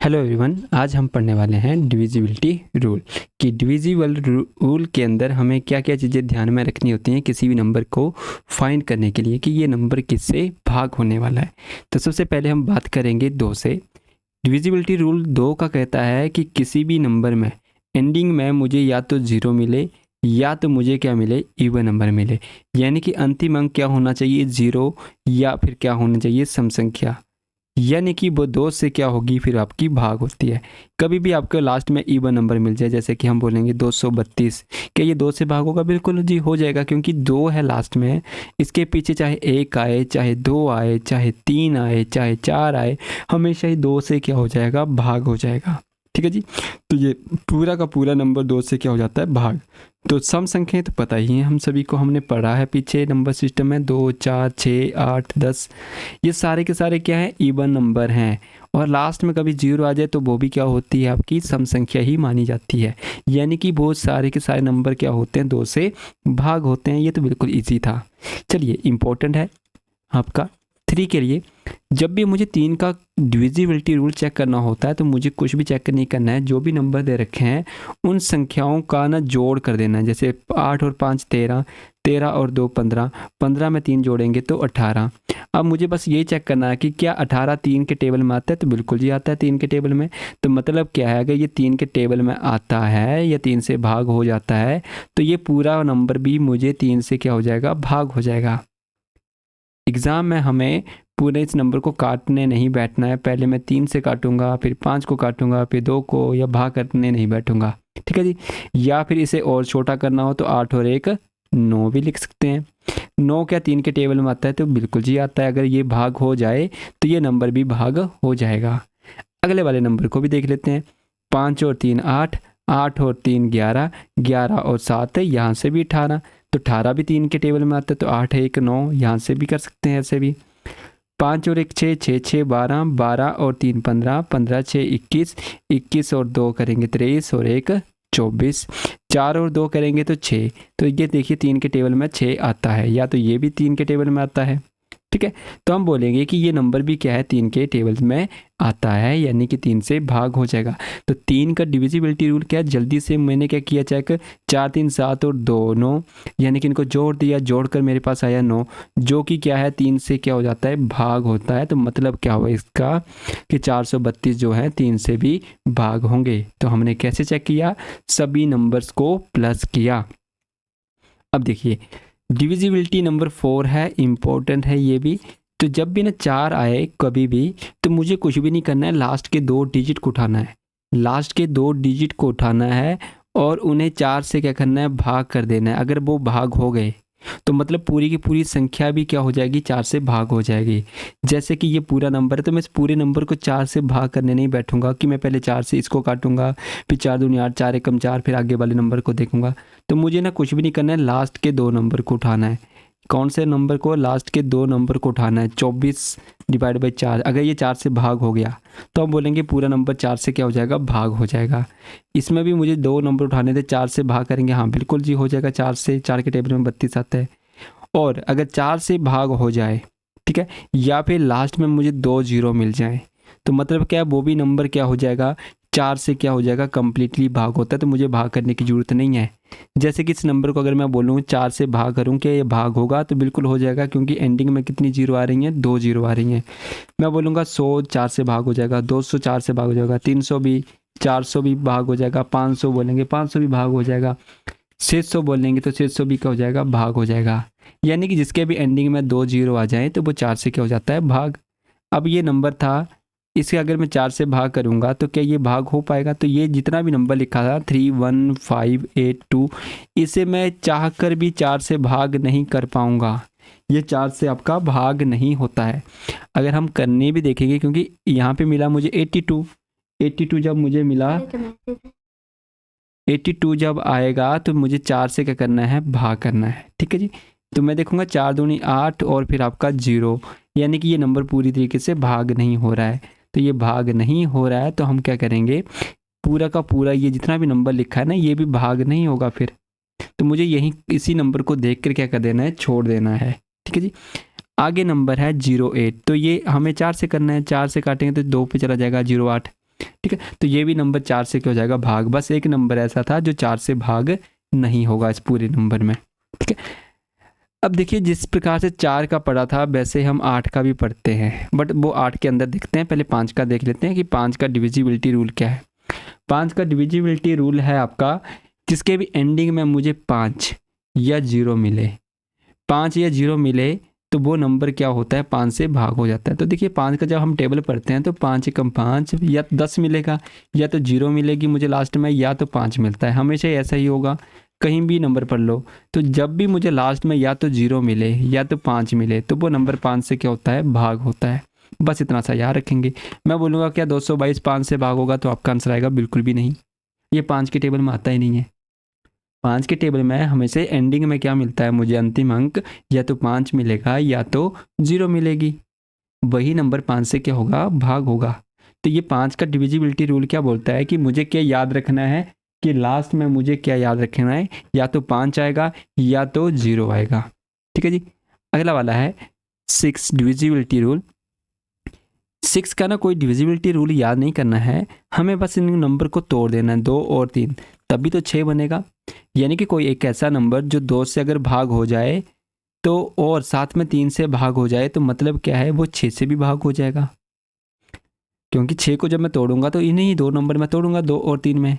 Hello everyone, आज हम पढ़ने वाले हैं डिविजिबिलिटी रूल कि डिविजिबल रूल के अंदर हमें क्या क्या चीज़ें ध्यान में रखनी होती हैं किसी भी नंबर को फाइंड करने के लिए कि ये नंबर किससे भाग होने वाला है। तो सबसे पहले हम बात करेंगे 2 से। डिविजिबिलिटी रूल 2 का कहता है कि किसी भी नंबर में एंडिंग में मुझे या तो 0 मिले या तो मुझे क्या मिले, इवन नंबर मिले। यानी कि अंतिम अंक क्या होना चाहिए, 0 या फिर क्या होना चाहिए, सम संख्या। यानी कि वो 2 से क्या होगी, फिर आपकी भाग होती है। कभी भी आपको लास्ट में इवन नंबर मिल जाए, जैसे कि हम बोलेंगे 232, क्या ये 2 से भाग होगा? बिल्कुल जी हो जाएगा, क्योंकि 2 है लास्ट में। इसके पीछे चाहे 1 आए, चाहे 2 आए, चाहे 3 आए, चाहे 4 आए, हमेशा ही 2 से क्या हो जाएगा, भाग हो जाएगा। ठीक है जी। तो ये पूरा का पूरा नंबर 2 से क्या हो जाता है, भाग। तो सम संख्याएं तो पता ही है हम सभी को, हमने पढ़ा है पीछे नंबर सिस्टम में। 2, 4, 6, 8, 10 ये सारे के सारे क्या है, इवन नंबर हैं। और लास्ट में कभी 0 आ जाए तो वो भी क्या होती है, आपकी सम संख्या ही मानी जाती है। यानी कि बहुत सारे के सारे नंबर क्या होते हैं, 2 से भाग होते हैं। ये तो बिल्कुल ईजी था। चलिए, इम्पोर्टेंट है आपका 3 के लिए। जब भी मुझे 3 का डिविजिबिलिटी रूल चेक करना होता है तो मुझे कुछ भी चेक नहीं करना है। जो भी नंबर दे रखे हैं उन संख्याओं का ना जोड़ कर देना है। जैसे 8 और 5 13, 13 और 2 15, 15 में 3 जोड़ेंगे तो 18। अब मुझे बस ये चेक करना है कि क्या 18 3 के टेबल में आता है, तो बिल्कुल जी आता है 3 के टेबल में। तो मतलब क्या है, अगर ये 3 के टेबल में आता है या 3 से भाग हो जाता है तो ये पूरा नंबर भी मुझे 3 से क्या हो जाएगा, भाग हो जाएगा। एग्ज़ाम में हमें पूरे इस नंबर को काटने नहीं बैठना है। पहले मैं 3 से काटूंगा, फिर 5 को काटूंगा, फिर 2 को, या भाग करने नहीं बैठूंगा। ठीक है जी। या फिर इसे और छोटा करना हो तो 8 और 1 9 भी लिख सकते हैं। 9 क्या 3 के टेबल में आता है, तो बिल्कुल जी आता है। अगर ये भाग हो जाए तो ये नंबर भी भाग हो जाएगा। अगले वाले नंबर को भी देख लेते हैं। 5 और 3 8, 8 और 3 11, 11 और 7 यहाँ से भी 18, तो 18 भी 3 के टेबल में आता है। तो 8 1 9 यहाँ से भी कर सकते हैं, ऐसे भी। 5 और 1 6, 6 6 12, 12 और 3 15, 15 6 21, 21 और 2 करेंगे 23 और 1 24, 4 और 2 करेंगे तो 6। तो ये देखिए 3 के टेबल में 6 आता है, या तो ये भी 3 के टेबल में आता है। ठीक है, तो हम बोलेंगे कि ये नंबर भी क्या है, 3 के टेबल में आता है, यानी कि 3 से भाग हो जाएगा। तो 3 का डिविजिबिलिटी रूल क्या है, जल्दी से मैंने क्या किया चेक, 4 3 7 और 2 9, यानी कि इनको जोड़ दिया, जोड़कर मेरे पास आया 9, जो कि क्या है 3 से क्या हो जाता है, भाग होता है। तो मतलब क्या हुआ इसका कि 432 जो है 3 से भी भाग होंगे। तो हमने कैसे चेक किया, सभी नंबर्स को प्लस किया। अब देखिए डिविजिबिलिटी नंबर 4 है, इम्पोर्टेंट है ये भी। तो जब भी ना 4 आए कभी भी, तो मुझे कुछ भी नहीं करना है, लास्ट के 2 डिजिट को उठाना है। लास्ट के 2 डिजिट को उठाना है और उन्हें 4 से क्या करना है, भाग कर देना है। अगर वो भाग हो गए तो मतलब पूरी की पूरी संख्या भी क्या हो जाएगी, 4 से भाग हो जाएगी। जैसे कि ये पूरा नंबर है, तो मैं इस पूरे नंबर को 4 से भाग करने नहीं बैठूंगा कि मैं पहले 4 से इसको काटूंगा, फिर 4 दूनी 8, 4 एकम 4, फिर आगे वाले नंबर को देखूंगा। तो मुझे ना कुछ भी नहीं करना है, लास्ट के 2 नंबर को उठाना है। कौन से नंबर को, लास्ट के 2 नंबर को उठाना है। 24 डिवाइड बाई 4, अगर ये 4 से भाग हो गया तो हम बोलेंगे पूरा नंबर 4 से क्या हो जाएगा, भाग हो जाएगा। इसमें भी मुझे 2 नंबर उठाने थे, 4 से भाग करेंगे, हाँ बिल्कुल जी हो जाएगा। 4 से, 4 के टेबल में 32 आता है। और अगर 4 से भाग हो जाए, ठीक है, या फिर लास्ट में मुझे 2 0 मिल जाए, तो मतलब क्या है, वो भी नंबर क्या हो जाएगा, 4 से क्या हो जाएगा, कंप्लीटली भाग होता है। तो मुझे भाग करने की ज़रूरत नहीं है। जैसे कि इस नंबर को अगर मैं बोलूँ 4 से भाग करूँ क्या ये भाग होगा, तो बिल्कुल हो जाएगा, क्योंकि एंडिंग में कितनी 0 आ रही हैं, 2 0 आ रही हैं। मैं बोलूँगा 100 4 से भाग हो जाएगा, 200 4 से भाग हो जाएगा, 300 भी, 400 भी भाग हो जाएगा, 500 बोलेंगे 500 भी भाग हो जाएगा, 600 बोलेंगे तो 600 भी क्या हो जाएगा, भाग हो जाएगा। यानी कि जिसके भी एंडिंग में 2 0 आ जाए तो वो 4 से क्या हो जाता है, भाग। अब ये नंबर था, इसे अगर मैं 4 से भाग करूंगा तो क्या ये भाग हो पाएगा? तो ये जितना भी नंबर लिखा था 3 1 5 8 2, इसे मैं चाह कर भी 4 से भाग नहीं कर पाऊंगा। ये 4 से आपका भाग नहीं होता है। अगर हम करने भी देखेंगे, क्योंकि यहाँ पे मिला मुझे 82, 82 जब मुझे मिला, 82 जब आएगा तो मुझे 4 से क्या करना है, भाग करना है। ठीक है जी। तो मैं देखूंगा 4 दूनी 8 और फिर आपका 0, यानी कि ये नंबर पूरी तरीके से भाग नहीं हो रहा है। तो ये भाग नहीं हो रहा है, तो हम क्या करेंगे, पूरा का पूरा ये जितना भी नंबर लिखा है ना, ये भी भाग नहीं होगा फिर। तो मुझे यही इसी नंबर को देख कर क्या कर देना है, छोड़ देना है। ठीक है जी। आगे नंबर है 08, तो ये हमें 4 से करना है। 4 से काटेंगे तो 2 पे चला जाएगा 08, ठीक है। तो ये भी नंबर 4 से क्या हो जाएगा, भाग। बस एक नंबर ऐसा था जो 4 से भाग नहीं होगा इस पूरे नंबर में। ठीक है। अब देखिए जिस प्रकार से 4 का पढ़ा था वैसे हम 8 का भी पढ़ते हैं, बट वो 8 के अंदर देखते हैं। पहले 5 का देख लेते हैं कि 5 का डिविजिबिलिटी रूल क्या है। 5 का डिविजिबिलिटी रूल है आपका, जिसके भी एंडिंग में मुझे 5 या 0 मिले, 5 या 0 मिले तो वो नंबर क्या होता है, 5 से भाग हो जाता है। तो देखिए 5 का जब हम टेबल पढ़ते हैं तो 5 एकम 5, या 10 मिलेगा या तो 0 मिलेगी मुझे लास्ट में, या तो 5 मिलता है। हमेशा ऐसा ही होगा, कहीं भी नंबर पढ़ लो तो जब भी मुझे लास्ट में या तो 0 मिले या तो 5 मिले तो वो नंबर 5 से क्या होता है, भाग होता है। बस इतना सा याद रखेंगे। मैं बोलूँगा क्या 222 5 से भाग होगा, तो आपका आंसर आएगा बिल्कुल भी नहीं। ये 5 के टेबल में आता ही नहीं है। 5 के टेबल में हमेशा एंडिंग में क्या मिलता है मुझे, अंतिम अंक या तो 5 मिलेगा या तो 0 मिलेगी। वही नंबर 5 से क्या होगा, भाग होगा। तो ये 5 का डिविजिबिलिटी रूल क्या बोलता है कि मुझे क्या याद रखना है, कि लास्ट में मुझे क्या याद रखना है, या तो 5 आएगा या तो 0 आएगा। ठीक है जी। अगला वाला है 6 डिविजिबिलिटी रूल। 6 का ना कोई डिविजिबिलिटी रूल याद नहीं करना है, हमें बस इन नंबर को तोड़ देना है, 2 और 3, तभी तो 6 बनेगा। यानी कि कोई एक ऐसा नंबर जो 2 से अगर भाग हो जाए तो और साथ में 3 से भाग हो जाए तो मतलब क्या है, वो 6 से भी भाग हो जाएगा। क्योंकि 6 को जब मैं तोड़ूंगा तो इन्हीं 2 नंबर में तोड़ूंगा, 2 और 3 में।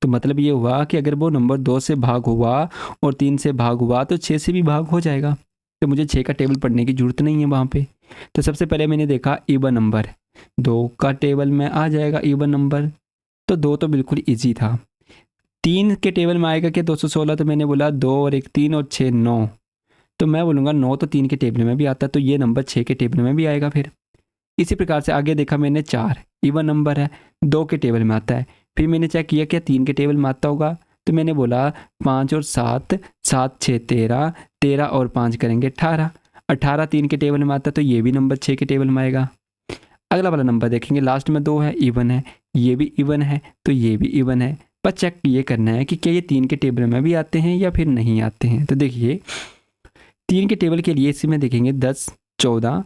तो मतलब ये हुआ कि अगर वो नंबर 2 से भाग हुआ और 3 से भाग हुआ तो 6 से भी भाग हो जाएगा। तो मुझे 6 का टेबल पढ़ने की जरूरत नहीं है वहाँ पे। तो सबसे पहले मैंने देखा इवन नंबर, 2 का टेबल में आ जाएगा इवन नंबर, तो 2 तो बिल्कुल ईजी था। 3 के टेबल में आएगा कि 216, तो मैंने बोला 2 और 1 3 और 6 9, तो मैं बोलूँगा 9 तो 3 के टेबल में भी आता है, तो ये नंबर 6 के टेबल में भी आएगा। फिर इसी प्रकार से आगे देखा मैंने 4 इवन नंबर है, 2 के टेबल में आता है। फिर मैंने चेक किया क्या 3 के टेबल में आता होगा, तो मैंने बोला 5 और 7, 7 6 13, 13 और 5 करेंगे 18, 18 3 के टेबल में आता है, तो ये भी नंबर 6 के टेबल में आएगा। अगला वाला नंबर देखेंगे, लास्ट में 2 है, इवन है, ये भी इवन है, तो ये भी इवन है। पर चेक ये करना है कि क्या ये 3 के टेबल में भी आते हैं या फिर नहीं आते हैं। तो देखिए 3 के टेबल के लिए इसमें देखेंगे 10 14,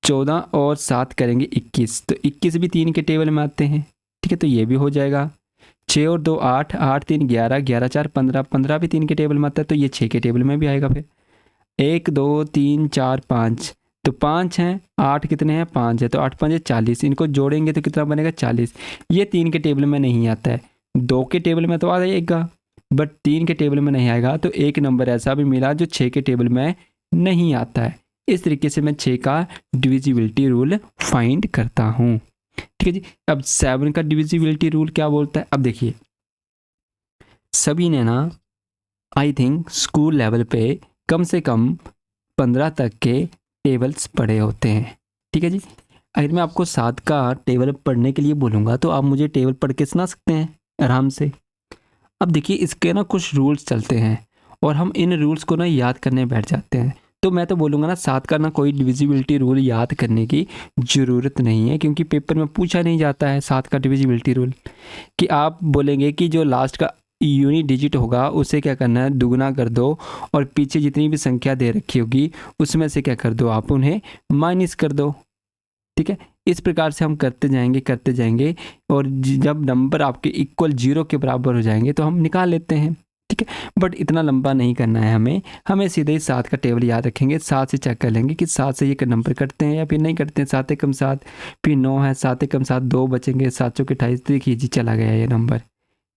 14 और 7 करेंगे 21, तो 21 भी 3 के टेबल में आते हैं। ठीक है, तो ये भी हो जाएगा। 6 और 2 8, 8 3 11, 11 4 15, 15 भी 3 के टेबल में आता है, तो ये 6 के टेबल में भी आएगा। फिर 1 2 3 4 5, तो 5 हैं, 8 कितने हैं, 5 है, तो 8 5 40, इनको जोड़ेंगे तो कितना बनेगा 40। ये 3 के टेबल में नहीं आता है, 2 के टेबल में तो आ जाएगा बट 3 के टेबल में नहीं आएगा। तो एक नंबर ऐसा भी मिला जो 6 के टेबल में नहीं आता है। इस तरीके से मैं 6 का डिविजिबिलिटी रूल फाइंड करता हूँ। ठीक है जी। अब 7 का डिविजिबिलिटी रूल क्या बोलता है, अब देखिए सभी ने ना आई थिंक स्कूल लेवल पे कम से कम 15 तक के टेबल्स पढ़े होते हैं। ठीक है जी। अगर मैं आपको 7 का टेबल पढ़ने के लिए बोलूँगा तो आप मुझे टेबल पढ़ के सुना सकते हैं आराम से। अब देखिए इसके ना कुछ रूल्स चलते हैं और हम इन रूल्स को ना याद करने बैठ जाते हैं। तो मैं तो बोलूँगा ना 7 का ना कोई डिविजिबिलिटी रूल याद करने की ज़रूरत नहीं है, क्योंकि पेपर में पूछा नहीं जाता है 7 का डिविजिबिलिटी रूल। कि आप बोलेंगे कि जो लास्ट का यूनिट डिजिट होगा उसे क्या करना है, दुगना कर दो, और पीछे जितनी भी संख्या दे रखी होगी उसमें से क्या कर दो, आप उन्हें माइनस कर दो। ठीक है, इस प्रकार से हम करते जाएंगे और जब नंबर आपके इक्वल 0 के बराबर हो जाएंगे तो हम निकाल लेते हैं। ठीक है, बट इतना लंबा नहीं करना है हमें सीधे ही 7 का टेबल याद रखेंगे। 7 से चेक कर लेंगे कि 7 से ये नंबर कटते हैं या फिर नहीं कटते हैं। 7 एकम 7, फिर 9 है, 7 एकम 7 2 बचेंगे, 7 चौके 28, देखिए जी चला गया ये नंबर।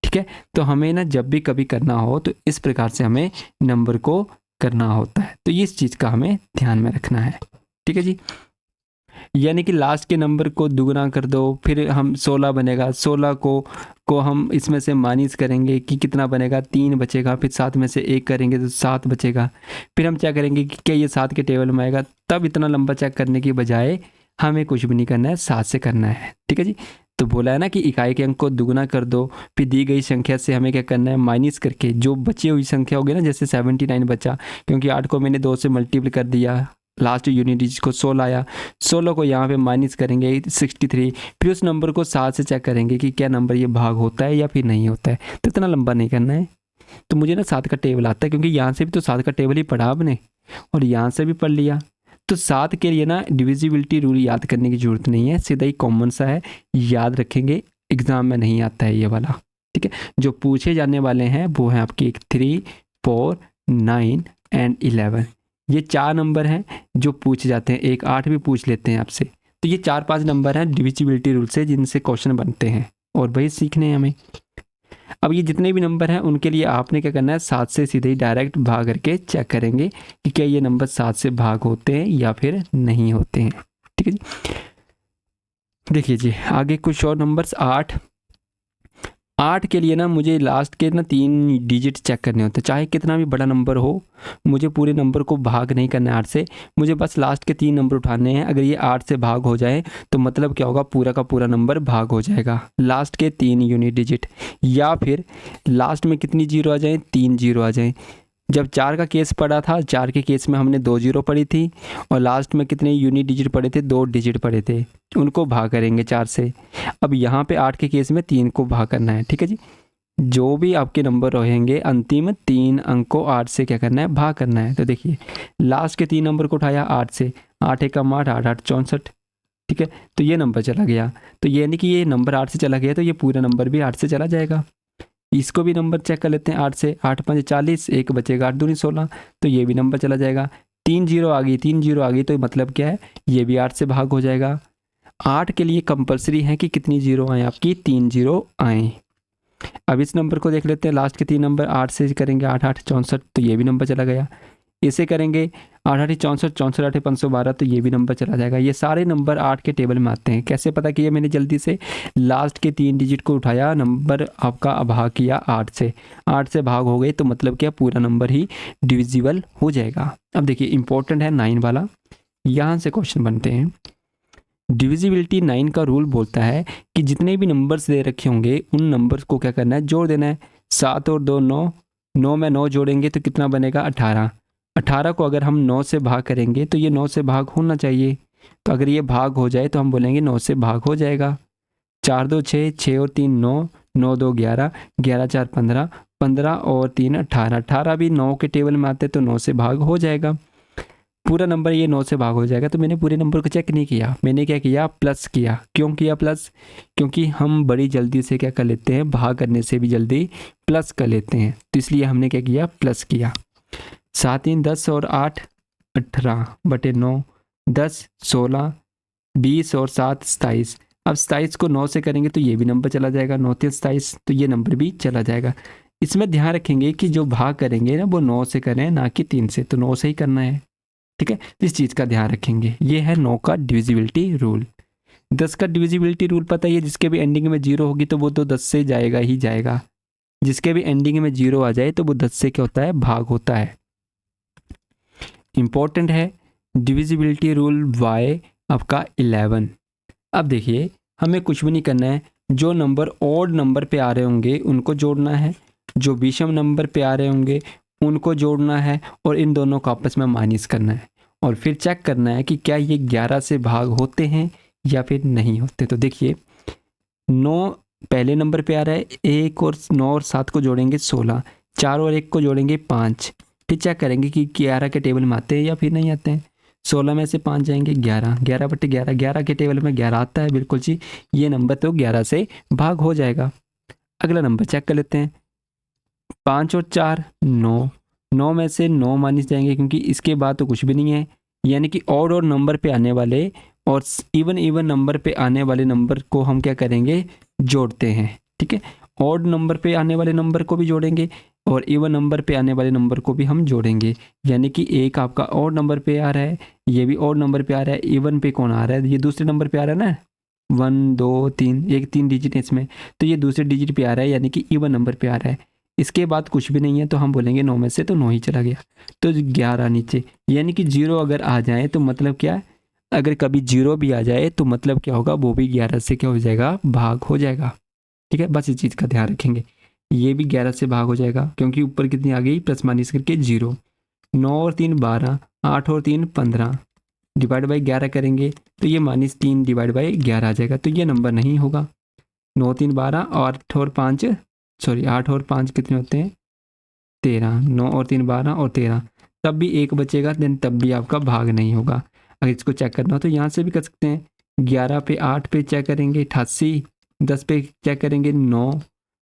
ठीक है, तो हमें ना जब भी कभी करना हो तो इस प्रकार से हमें नंबर को करना होता है। तो इस चीज़ का हमें ध्यान में रखना है। ठीक है जी। यानी कि लास्ट के नंबर को दुगना कर दो, फिर हम 16 बनेगा, 16 को हम इसमें से माइनस करेंगे कि कितना बनेगा, 3 बचेगा, फिर 7 में से 1 करेंगे तो 7 बचेगा। फिर हम क्या करेंगे कि क्या ये 7 के टेबल में आएगा। तब इतना लंबा चेक करने की बजाय हमें कुछ भी नहीं करना है, 7 से करना है। ठीक है जी। तो बोला है ना कि इकाई के अंक को दुगना कर दो, फिर दी गई संख्या से हमें क्या करना है, माइनस करके जो बची हुई संख्या होगी ना, जैसे 79 बचा, क्योंकि 8 को मैंने 2 से मल्टीप्लाई कर दिया, लास्ट यूनिट डिजिट को 16 आया, 16 को यहाँ पे माइनस करेंगे 63, फिर उस नंबर को 7 से चेक करेंगे कि क्या नंबर ये भाग होता है या फिर नहीं होता है। तो इतना लंबा नहीं करना है। तो मुझे ना 7 का टेबल आता है, क्योंकि यहाँ से भी तो 7 का टेबल ही पढ़ा आपने और यहाँ से भी पढ़ लिया। तो 7 के लिए ना डिविजिबिलिटी रूल याद करने की ज़रूरत नहीं है, सीधा ही कॉमन सा है, याद रखेंगे एग्ज़ाम में नहीं आता है ये वाला, ठीक है। जो पूछे जाने वाले हैं वो हैं आपके 3, 4, 9 एंड 11। ये 4 नंबर हैं जो पूछे जाते हैं, एक 8 भी पूछ लेते हैं आपसे। तो ये 4-5 नंबर हैं डिविजिबिलिटी रूल से जिनसे क्वेश्चन बनते हैं और वही सीखने हैं हमें। अब ये जितने भी नंबर हैं उनके लिए आपने क्या करना है, 7 से सीधे ही डायरेक्ट भाग करके चेक करेंगे कि क्या ये नंबर 7 से भाग होते हैं या फिर नहीं होते हैं, ठीक है जी। देखिए जी आगे कुछ और नंबर्स। 8 के लिए ना मुझे लास्ट के ना 3 डिजिट चेक करने होते हैं, चाहे कितना भी बड़ा नंबर हो, मुझे पूरे नंबर को भाग नहीं करना है 8 से, मुझे बस लास्ट के 3 नंबर उठाने हैं। अगर ये 8 से भाग हो जाए तो मतलब क्या होगा, पूरा का पूरा नंबर भाग हो जाएगा, लास्ट के 3 यूनिट डिजिट, या फिर लास्ट में कितनी जीरो आ जाए, 3 जीरो आ जाए। जब 4 का केस पड़ा था, 4 के केस में हमने 2 जीरो पड़ी थी और लास्ट में कितने यूनिट डिजिट पड़े थे, 2 डिजिट पड़े थे, उनको भाग करेंगे 4 से। अब यहाँ पे 8 के केस में 3 को भाग करना है, ठीक है जी। जो भी आपके नंबर रहेंगे अंतिम 3 अंक को 8 से क्या करना है, भाग करना है। तो देखिए लास्ट के 3 नंबर को उठाया 8 से, 8 एकम 8, 8 8 64, ठीक है। तो ये नंबर चला गया, तो ये यानी कि ये नंबर 8 से चला गया तो ये पूरा नंबर भी 8 से चला जाएगा। इसको भी नंबर चेक कर लेते हैं 8 से, 8 5 40, एक बचेगा 8 दूनी 16, तो ये भी नंबर चला जाएगा। 3 जीरो आ गई, 3 जीरो आ गई तो मतलब क्या है, ये भी 8 से भाग हो जाएगा। 8 के लिए कंपलसरी है कि कितनी जीरो आए आपकी, 3 जीरो आए। अब इस नंबर को देख लेते हैं, लास्ट के 3 नंबर 8 से करेंगे 8 8 64, तो ये भी नंबर चला गया। इसे करेंगे 8 8 64, 64 8 512, तो ये भी नंबर चला जाएगा। ये सारे नंबर 8 के टेबल में आते हैं। कैसे पता किया मैंने, जल्दी से लास्ट के 3 डिजिट को उठाया, नंबर आपका भाग किया 8 से, 8 से भाग हो गए तो मतलब क्या, पूरा नंबर ही डिविजिबल हो जाएगा। अब देखिए इंपॉर्टेंट है 9 वाला, यहाँ से क्वेश्चन बनते हैं। डिविजिबिलिटी 9 का रूल बोलता है कि जितने भी नंबर्स दे रखे होंगे उन नंबर्स को क्या करना है, जोड़ देना है। 7 और 2 9, 9 में 9 जोड़ेंगे तो कितना बनेगा, 18। 18 को अगर हम 9 से भाग करेंगे तो ये 9 से भाग होना चाहिए, तो अगर ये भाग हो जाए तो हम बोलेंगे 9 से भाग हो जाएगा। 4 2 6, 6 और 3 9, 9 2 11, 11 4 15, 15 और 3 18, 18 भी 9 के टेबल में आते तो 9 से भाग हो जाएगा। पूरा नंबर ये 9 से भाग हो जाएगा। तो मैंने पूरे नंबर को चेक नहीं किया, मैंने क्या किया, प्लस किया। क्यों किया प्लस, क्योंकि हम बड़ी जल्दी से क्या कर लेते हैं, भाग करने से भी जल्दी प्लस कर लेते हैं, तो इसलिए हमने क्या किया, प्लस किया। 7 3 10 और 8 18 बटे 9, 10 16 20 और 7 27। अब 27 को 9 से करेंगे तो ये भी नंबर चला जाएगा, 9 3 27, तो ये नंबर भी चला जाएगा। इसमें ध्यान रखेंगे कि जो भाग करेंगे ना वो 9 से करें, ना कि 3 से, तो 9 से ही करना है, ठीक है। इस चीज़ का ध्यान रखेंगे। ये है 9 का डिविजिबिलिटी रूल। 10 का डिविजिबिलिटी रूल पता ही है, जिसके भी एंडिंग में 0 होगी तो वो तो 10 से जाएगा ही जाएगा, जिसके भी एंडिंग में 0 आ जाए तो वो 10 से क्या होता है, भाग होता है। इंपॉर्टेंट है डिविजिबिलिटी रूल वाई आपका 11। अब देखिए हमें कुछ भी नहीं करना है, जो नंबर ऑड नंबर पे आ रहे होंगे उनको जोड़ना है, जो विषम नंबर पे आ रहे होंगे उनको जोड़ना है, और इन दोनों को आपस में माइनस करना है, और फिर चेक करना है कि क्या ये 11 से भाग होते हैं या फिर नहीं होते। तो देखिए 9 पहले नंबर पे आ रहा है, 1 और 9 और 7 को जोड़ेंगे 16, 4 और 1 को जोड़ेंगे 5। फिर चेक करेंगे कि 11 के टेबल में आते हैं या फिर नहीं आते हैं। 16 में से 5 जाएंगे 11, 11 बटे 11, 11 के टेबल में 11 आता है, बिल्कुल जी, ये नंबर तो 11 से भाग हो जाएगा। अगला नंबर चेक कर लेते हैं, 5 और 4 9, 9 में से 9 माइनस जाएंगे क्योंकि इसके बाद तो कुछ भी नहीं है, यानी कि ऑड और नंबर पे आने वाले और इवन नंबर पे आने वाले नंबर को हम क्या करेंगे, जोड़ते हैं, ठीक है। ऑड नंबर पे आने वाले नंबर को भी जोड़ेंगे और इवन नंबर पे आने वाले नंबर को भी हम जोड़ेंगे, यानी कि एक आपका ऑड नंबर पे आ रहा है, ये भी ऑड नंबर पे आ रहा है, इवन पे कौन आ रहा है, ये दूसरे नंबर पे आ रहा है ना, 1 2 3, एक 3 डिजिट है इसमें, तो ये दूसरे डिजिट पे आ रहा है, यानी कि इवन नंबर पे आ रहा है। इसके बाद कुछ भी नहीं है तो हम बोलेंगे 9 में से तो 9 ही चला गया, तो 11 नीचे, यानी कि 0 अगर आ जाए तो मतलब क्या है, अगर कभी 0 भी आ जाए तो मतलब क्या होगा, वो भी 11 से क्या हो जाएगा, भाग हो जाएगा, ठीक है। बस इस चीज़ का ध्यान रखेंगे, ये भी 11 से भाग हो जाएगा क्योंकि ऊपर कितनी आ गई, प्लस माइनस करके 0। 9 और 3 12, 8 और 3 15, डिवाइड बाई 11 करेंगे तो ये -3 डिवाइड बाई 11 आ जाएगा, तो ये नंबर नहीं होगा। 9 3 12 और 8 और 5 कितने होते हैं, 13, 9 और 3 12 और 13, तब भी एक बचेगा, देन तब भी आपका भाग नहीं होगा। अगर इसको चेक करना हो तो यहाँ से भी कर सकते हैं, 11 पे 8 पे चेक करेंगे 88, 10 पे चेक करेंगे 9,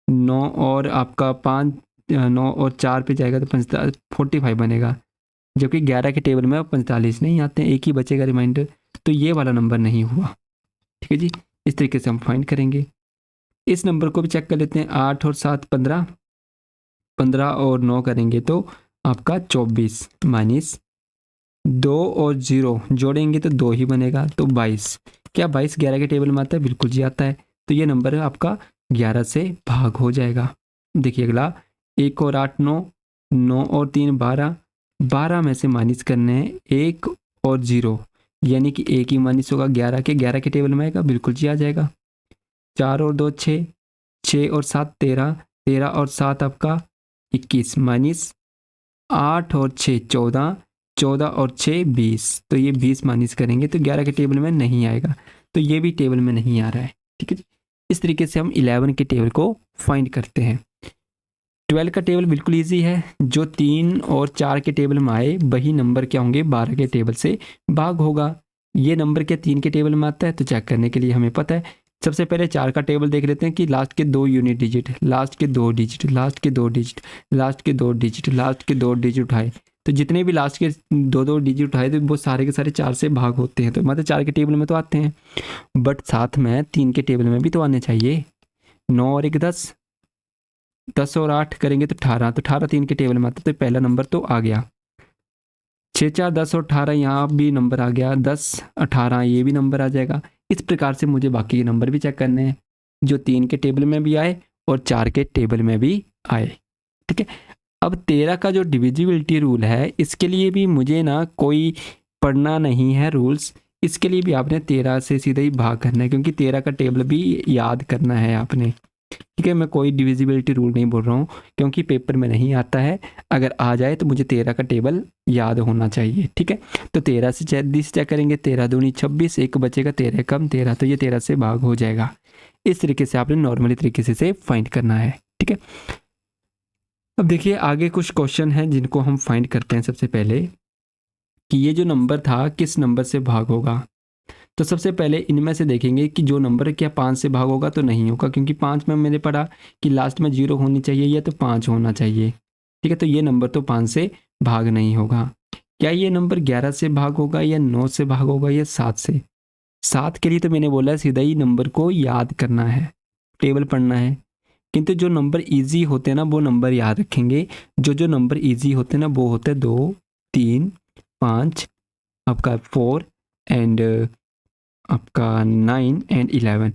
9 और आपका 5, 9 और 4 पे जाएगा तो 45 बनेगा, जबकि 11 के टेबल में 45 नहीं आते हैं, एक ही बचेगा रिमाइंडर, तो ये वाला नंबर नहीं हुआ। ठीक है जी, इस तरीके से हम फाइंड करेंगे। इस नंबर को भी चेक कर लेते हैं, 8 और 7 15, 15 और 9 करेंगे तो आपका 24 माइनस 2 और 0 जोड़ेंगे तो 2 ही बनेगा, तो 22। क्या 22 11 के टेबल में आता है? बिल्कुल जी आता है। तो ये नंबर आपका 11 से भाग हो जाएगा। देखिए अगला, 1 और 8 9, 9 और 3 12, 12 में से माइनस करने हैं 1 और 0, यानी कि 1 ही माइनस होगा 11 के टेबल में आएगा, बिल्कुल जी आ जाएगा। 4 और 2 6, 6 और 7 13, 13 और 7 आपका 21 माइनस 8 और 6 14, 14 और 6 20, तो ये 20 माइनस करेंगे तो 11 के टेबल में नहीं आएगा, तो ये भी टेबल में नहीं आ रहा है। ठीक है, इस तरीके से हम 11 के टेबल को फाइंड करते हैं। 12 का टेबल बिल्कुल ईजी है, जो 3 और 4 के टेबल में आए वही नंबर क्या होंगे 12 के टेबल से भाग होगा। ये नंबर क्या 3 के टेबल में आता है? तो चेक करने के लिए हमें पता है, सबसे पहले 4 का टेबल देख लेते हैं कि लास्ट के 2 यूनिट डिजिट, लास्ट के 2 डिजिट, लास्ट के 2 डिजिट, लास्ट के 2 डिजिट, लास्ट के 2 डिजिट उठाए, तो जितने भी लास्ट के 2 डिजिट उठाए तो वो सारे के सारे 4 से भाग होते हैं, तो मतलब 4 के टेबल में तो आते हैं, बट साथ में 3 के टेबल में भी तो आने चाहिए। 9 और 1 10, 10 और 8 करेंगे तो 18, तो 18 3 के टेबल में आता, तो पहला नंबर तो आ गया। 6 4 10 और 18 यहाँ भी नंबर आ गया, 10 18 ये भी नंबर आ जाएगा। इस प्रकार से मुझे बाकी के नंबर भी चेक करने हैं, जो 3 के टेबल में भी आए और 4 के टेबल में भी आए। ठीक है, अब 13 का जो डिविजिबिलिटी रूल है, इसके लिए भी मुझे ना कोई पढ़ना नहीं है रूल्स, इसके लिए भी आपने 13 से सीधा ही भाग करना है, क्योंकि 13 का टेबल भी याद करना है आपने। ठीक है, मैं कोई डिविजिबिलिटी रूल नहीं बोल रहा हूँ, क्योंकि पेपर में नहीं आता है, अगर आ जाए तो मुझे 13 का टेबल याद होना चाहिए। ठीक है, तो 13 से 20 चेक करेंगे, 13 दूनी 26, एक बचेगा 13 कम 13, तो ये 13 से भाग हो जाएगा। इस तरीके से आपने नॉर्मली तरीके से फाइंड करना है। ठीक है, अब देखिए आगे कुछ क्वेश्चन हैं जिनको हम फाइंड करते हैं। सबसे पहले कि ये जो नंबर था किस नंबर से भाग होगा, तो सबसे पहले इनमें से देखेंगे कि जो नंबर क्या 5 से भाग होगा, तो नहीं होगा, क्योंकि 5 में मैंने पढ़ा कि लास्ट में 0 होनी चाहिए या तो 5 होना चाहिए। ठीक है, तो ये नंबर तो 5 से भाग नहीं होगा। क्या ये नंबर 11 से भाग होगा या 9 से भाग होगा या 7 से? 7 के लिए तो मैंने बोला सीधा ही नंबर को याद करना है, टेबल पढ़ना है, किंतु जो नंबर ईजी होते हैं ना वो नंबर याद रखेंगे। जो नंबर ईजी होते हैं ना वो होते हैं 2 3 5, आपका 4 एंड आपका 9 एंड 11।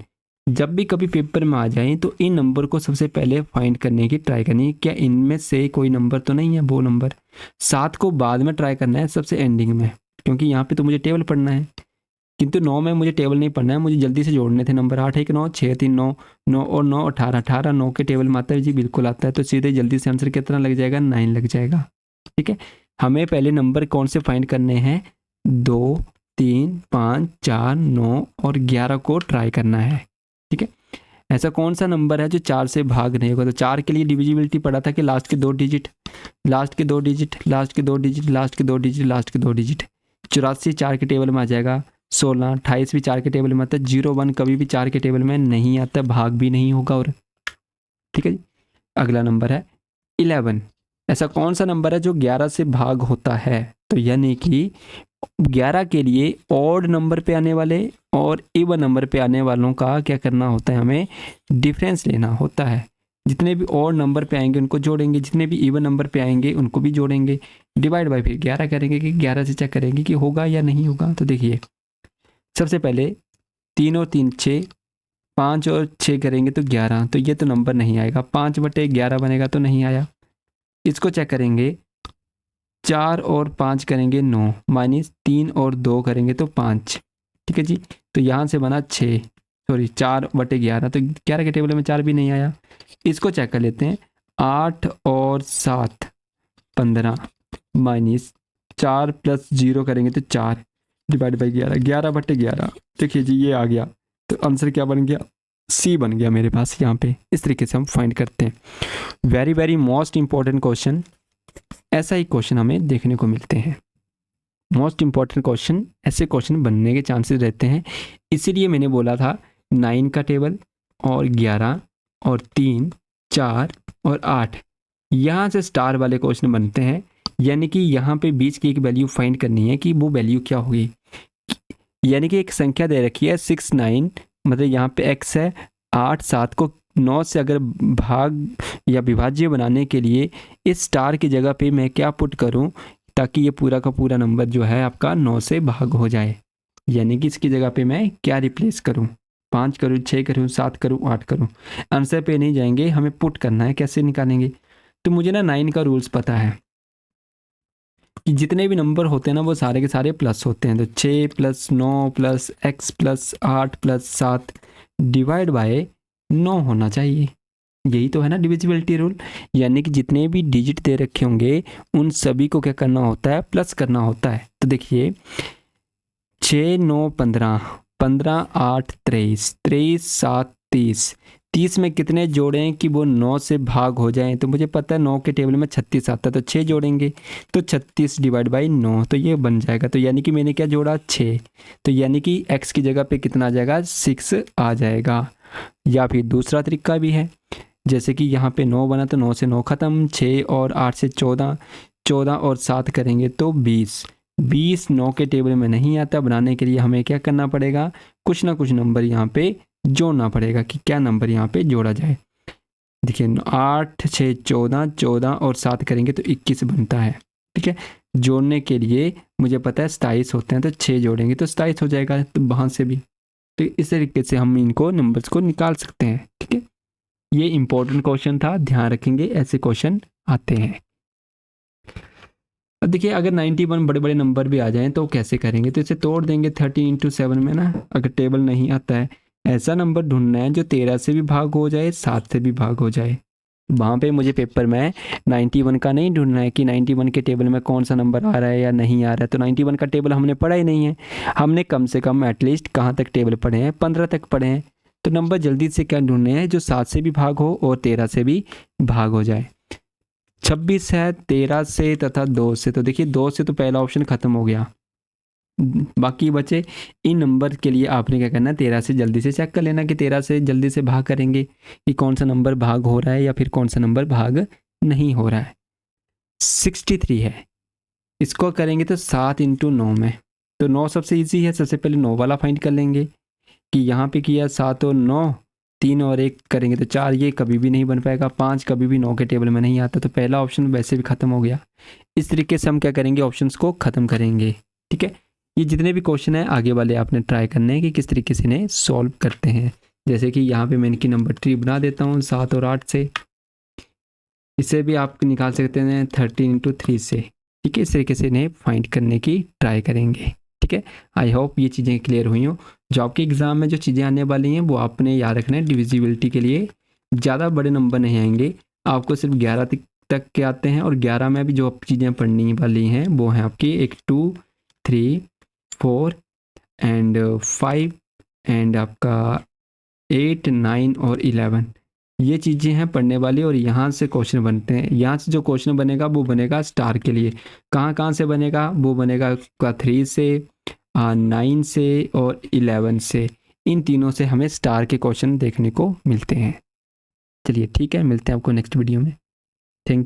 जब भी कभी पेपर में आ जाए तो इन नंबर को सबसे पहले फाइंड करने की ट्राई करनी है, क्या इनमें से कोई नंबर तो नहीं है वो नंबर। 7 को बाद में ट्राई करना है, सबसे एंडिंग में, क्योंकि यहाँ पे तो मुझे टेबल पढ़ना है, किंतु 9 में मुझे टेबल नहीं पढ़ना है, मुझे जल्दी से जोड़ने थे नंबर। 8 1 9 6 3 9, 9 और 9 18, 18 9 के टेबल में आता है जी, बिल्कुल आता है, तो सीधे जल्दी से आंसर कितना लग जाएगा 9 लग जाएगा। ठीक है, हमें पहले नंबर कौन से फाइंड करने हैं, 2 3 5 4 9 और 11 को ट्राई करना है। ठीक है, ऐसा कौन सा नंबर है जो 4 से भाग नहीं होगा, तो 4 के लिए डिविजिबिलिटी पढ़ा था कि लास्ट के 2 डिजिट, लास्ट के 2 डिजिट, लास्ट के 2 डिजिट, लास्ट के 2 डिजिट, लास्ट के 2 डिजिट। 84 4 के टेबल में आ जाएगा, 16 28 भी 4 के टेबल में आता है, 01 कभी भी 4 के टेबल में नहीं आता, भाग भी नहीं होगा। और ठीक है जी, अगला नंबर है 11। ऐसा कौन सा नंबर है जो 11 से भाग होता है, तो यानी कि 11 के लिए ऑड नंबर पे आने वाले और इवन नंबर पे आने वालों का क्या करना होता है, हमें डिफरेंस लेना होता है। जितने भी ऑड नंबर पे आएंगे उनको जोड़ेंगे, जितने भी इवन नंबर पे आएंगे उनको भी जोड़ेंगे, डिवाइड बाय फिर 11 करेंगे कि 11 से चेक करेंगे कि होगा या नहीं होगा। तो देखिए सबसे पहले 3 और 3 6, 5 और 6 करेंगे तो 11, तो ये तो नंबर नहीं आएगा, 5/11 बनेगा तो नहीं आया। इसको चेक करेंगे, 4 और 5 करेंगे 9, माइनस 3 और 2 करेंगे तो 5। ठीक है जी, तो यहाँ से बना 4/11, तो 11 के टेबल में 4 भी नहीं आया। इसको चेक कर लेते हैं, 8 और 7 15, माइनस 4 प्लस 0 करेंगे तो 4, डिवाइड बाई 11, 11/11। देखिए जी ये आ गया, तो आंसर क्या बन गया, सी बन गया मेरे पास यहाँ पे। इस तरीके से हम फाइंड करते हैं। Very very most important question, ऐसा ही क्वेश्चन हमें देखने को मिलते हैं। मोस्ट इंपॉर्टेंट क्वेश्चन, ऐसे क्वेश्चन बनने के चांसेस रहते हैं, इसीलिए मैंने बोला था 9 का टेबल और 11 और 3, 4 और 8, यहाँ से स्टार वाले क्वेश्चन बनते हैं। यानी कि यहाँ पे बीच की एक वैल्यू फाइंड करनी है कि वो वैल्यू क्या होगी। यानी कि एक संख्या दे रखी है 6, 9, मतलब यहाँ पे x है 8, 7 को 9 से अगर भाग या विभाज्य बनाने के लिए इस स्टार की जगह पे मैं क्या पुट करूँ ताकि ये पूरा का पूरा नंबर जो है आपका 9 से भाग हो जाए। यानी कि इसकी जगह पे मैं क्या रिप्लेस करूँ, 5 करूँ, 6 करूँ, 7 करूँ, 8 करूँ। आंसर पे नहीं जाएंगे, हमें पुट करना है। कैसे निकालेंगे, तो मुझे ना 9 का रूल्स पता है कि जितने भी नंबर होते हैं ना वो सारे के सारे प्लस होते हैं। तो 6 + 9 + x + 8 + 7 डिवाइड बाय 9 होना चाहिए। यही तो है ना डिविजिबिलिटी रूल। यानी कि जितने भी डिजिट दे रखे होंगे उन सभी को क्या करना होता है, प्लस करना होता है। तो देखिए 6, 9, 15, 15, 8, 23, 23, 7, 30, 30 में कितने जोड़ें कि वो 9 से भाग हो जाएं। तो मुझे पता है 9 के टेबल में 36 आता है, तो 6 जोड़ेंगे तो 36 डिवाइड बाई 9, तो ये बन जाएगा। तो यानी कि मैंने क्या जोड़ा, 6। तो यानी कि x की जगह पे कितना आ जाएगा, 6 आ जाएगा। या फिर दूसरा तरीका भी है, जैसे कि यहाँ पे 9 बना तो 9 से 9 ख़त्म, 6 और 8 से 14, 14 और 7 करेंगे तो 20, 20 9 के टेबल में नहीं आता। बनाने के लिए हमें क्या करना पड़ेगा, कुछ ना कुछ नंबर यहाँ पे जोड़ना पड़ेगा कि क्या नंबर यहाँ पे जोड़ा जाए। देखिए 8, 6, 14, 14 और 7 करेंगे तो 21 बनता है। ठीक है, जोड़ने के लिए मुझे पता है 27 होते हैं, तो 6 जोड़ेंगे तो 27 हो जाएगा। तो वहाँ से भी तो इस तरीके से हम इनको नंबर्स को निकाल सकते हैं। ठीक है, ये इंपॉर्टेंट क्वेश्चन था, ध्यान रखेंगे ऐसे क्वेश्चन आते हैं। अब देखिए अगर 91 बड़े बड़े नंबर भी आ जाएं तो कैसे करेंगे, तो इसे तोड़ देंगे 13 × 7 में ना। अगर टेबल नहीं आता है, ऐसा नंबर ढूंढना है जो 13 से भी भाग हो जाए, 7 से भी भाग हो जाए। वहाँ पे मुझे पेपर में 91 का नहीं ढूंढना है कि 91 के टेबल में कौन सा नंबर आ रहा है या नहीं आ रहा है। तो 91 का टेबल हमने पढ़ा ही नहीं है। हमने कम से कम एटलीस्ट कहाँ तक टेबल पढ़े हैं, 15 तक पढ़े हैं। तो नंबर जल्दी से क्या ढूंढने हैं जो 7 से भी भाग हो और 13 से भी भाग हो जाए। 26 है 13 से तथा 2 से, तो देखिए 2 से तो पहला ऑप्शन खत्म हो गया, बाकी बचे। इन नंबर के लिए आपने क्या करना है, 13 से जल्दी से चेक कर लेना कि 13 से जल्दी से भाग करेंगे कि कौन सा नंबर भाग हो रहा है या फिर कौन सा नंबर भाग नहीं हो रहा है। 63 है, इसको करेंगे तो 7 × 9 में, तो 9 सबसे ईजी है। सबसे पहले 9 वाला फाइंड कर लेंगे कि यहाँ पे किया 7 और 9, 3 और 1 करेंगे तो 4, ये कभी भी नहीं बन पाएगा। 5 कभी भी 9 के टेबल में नहीं आता, तो पहला ऑप्शन वैसे भी खत्म हो गया। इस तरीके से हम क्या करेंगे, ऑप्शंस को ख़त्म करेंगे। ठीक है, ये जितने भी क्वेश्चन हैं आगे वाले आपने ट्राई करने हैं कि किस तरीके से इन्हें सॉल्व करते हैं। जैसे कि यहाँ पे मैं इनकी नंबर ट्री बना देता हूँ 7 और 8 से। इसे भी आप निकाल सकते हैं 13 × 3 से। ठीक है, इस तरीके से इन्हें फाइंड करने की ट्राई करेंगे। ठीक है, आई होप ये चीज़ें क्लियर हुई हों। जो आपके एग्ज़ाम में जो चीज़ें आने वाली हैं वो आपने याद रखना है। डिविजिबिलिटी के लिए ज़्यादा बड़े नंबर नहीं आएंगे, आपको सिर्फ 11 तक के आते हैं। और 11 में भी जो चीज़ें पढ़नी वाली हैं वो हैं आपकी एक 2, 3, 4 एंड 5 एंड आपका 8, 9 और 11, ये चीज़ें हैं पढ़ने वाली। और यहाँ से क्वेश्चन बनते हैं। यहाँ से जो क्वेश्चन बनेगा वो बनेगा स्टार के लिए। कहाँ कहाँ से बनेगा, वो बनेगा 3 से, 9 से और 11 से। इन तीनों से हमें स्टार के क्वेश्चन देखने को मिलते हैं। चलिए ठीक है, मिलते हैं आपको नेक्स्ट वीडियो में। थैंक